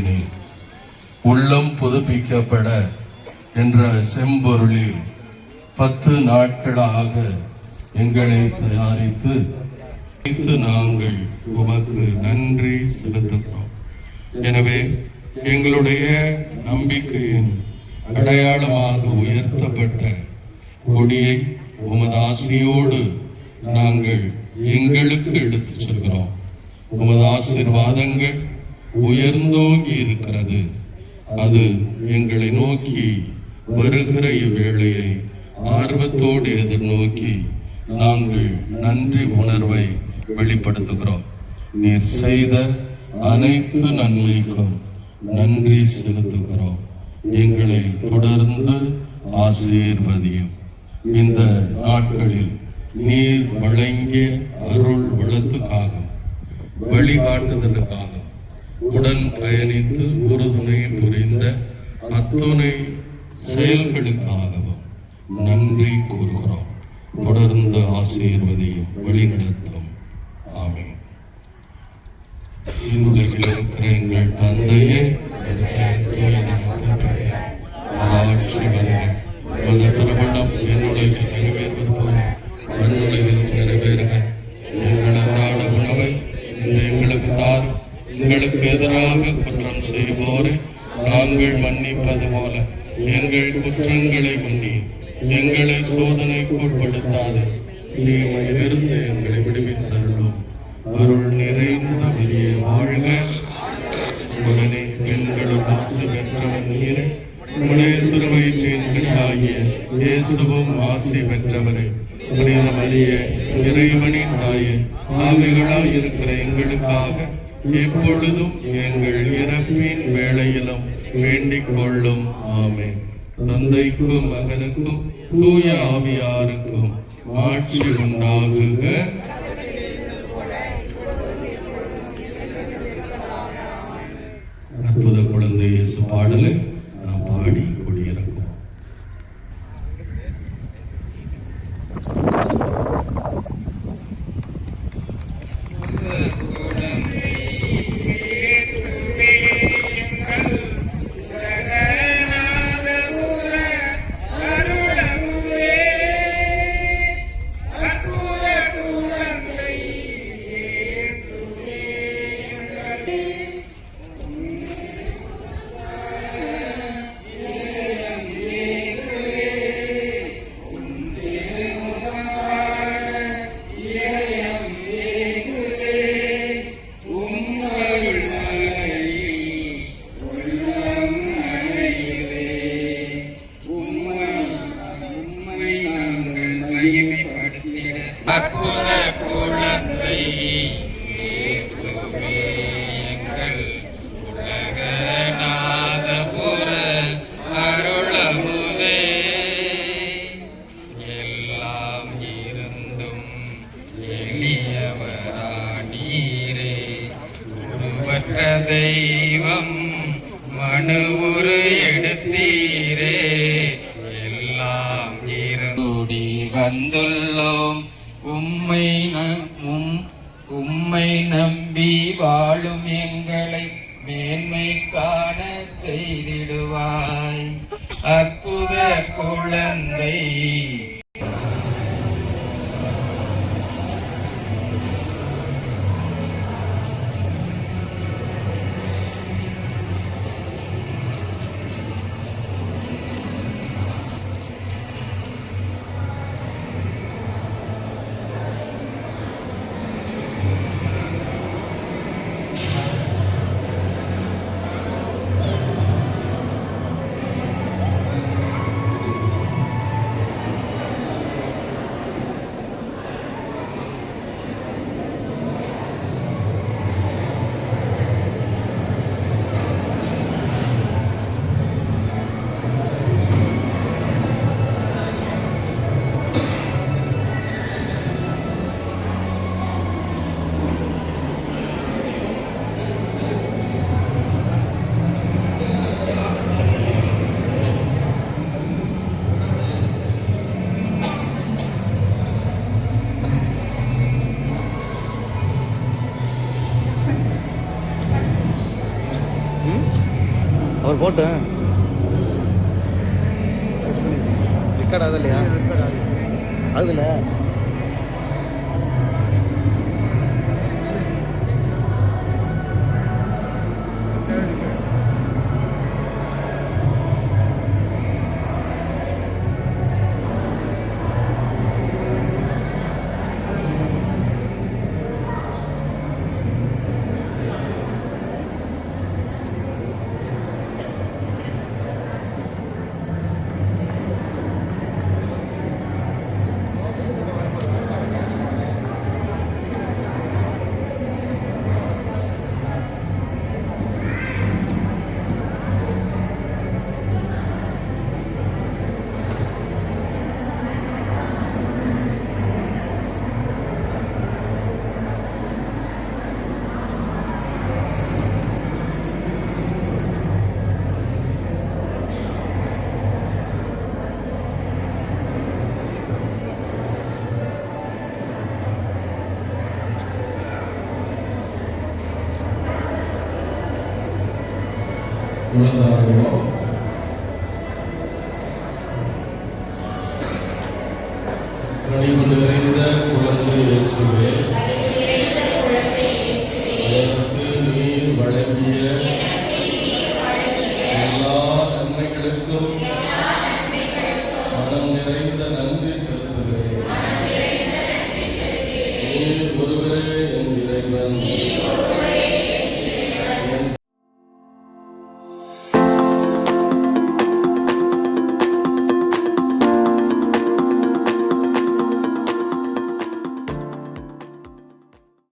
எழுப்பினீர். உள்ளம் புதுப்பிக்கப்பட என்ற செம்பொருளில் 10 நாட்களாக எங்களை தயாரித்து நாங்கள் உமக்கு நன்றி செலுத்துகிறோம். எனவே எங்களுடைய நம்பிக்கையின் அடையாளமாக உயர்த்தப்பட்ட கொடியை உமது ஆசையோடு நாங்கள் எங்களுக்கு எடுத்துச் செல்கிறோம். உமது ஆசீர்வாதங்கள் உயர்ந்தோங்கி இருக்கிறது. அது எங்களை நோக்கி வருகிற இவ்வேளையை ஆர்வத்தோடு எதிர்நோக்கி நாங்கள் நன்றி உணர்வை வெளிப்படுத்துகிறோம். நீர் செய்த அனைத்து நன்மைக்கும் நன்றி செலுத்துகிறோம். எங்களை தொடர்ந்து ஆசீர்வதியும். இந்த நாட்களில் நீர் வழங்கிய அருள் வளத்துக்காக, வழிகாட்டுதலுக்காக, உடன் பயணித்து உறுதுணை புரிந்த அத்துணை செயல்களுக்காகவும் நன்றி கூறுகிறோம். தொடர்ந்து ஆசீர்வதியும், வழிநடத்தும். ஆமென். உலகில் இருக்கிற எங்கள் தந்தையே, ஆட்சி வருக. மத பிரபலம் என்னுலகில் நிறைவேறுவது போல மண்ணுலகிலும் நிறைவேறுக. எங்கள் அன்றாட உணவை இன்று எங்களுக்கு தாரும். எங்களுக்கு எதிராக குற்றம் செய்வோரை நாங்கள் மன்னிப்பது போல எங்கள் குற்றங்களை மன்னி. எங்களை சோதனைக்கு உட்படுத்தாது, தீமையிலிருந்து எங்களை விடுவித்தருளும். அருள் நிறைந்த வெளியே வாழ்க. உடனே பெண்களும் ஆசி பெற்றவன் நீரே, உடைய திருவயிற்றின் கனியாகிய இயேசுவும் ஆசி பெற்றவரே. புனித மரியே, இறைவனின் தாயே, ஆவிகளாய் இருக்கிற எங்களுக்காக எப்பொழுதும் எங்கள் இறப்பின் வேளையிலும் வேண்டிக் கொள்ளும். ஆமென். தந்தைக்கும் மகனுக்கும் தூய ஆவியாருக்கும் ஆட்சி உண்டாகுக. அற்புத குழந்தை இயேசு பாடலை நாம் பாடி கொடியிறக்குவோம். அற்புத குழந்தை இயேசுவே, எங்கள் உலகநாதபுர அருளமுதே. எல்லாம் இருந்தும் எளியவரானீரே, உருவற்ற தெய்வம் மனு உரு எடுத்தீரே. எல்லாம் இருந்தோடி வந்துள்ளோம், உம்மை நம்பி வாழும் எங்களை மேன்மை காண செய்திடுவாய். அற்புத குழந்தை அவர் போட்டு ரெக்கார்ட் ஆகுது இல்லையா? ஆகுதுல்ல? உணர்ந்தார்களோ கனிவு நிறைந்த குழந்தை இயேசுவே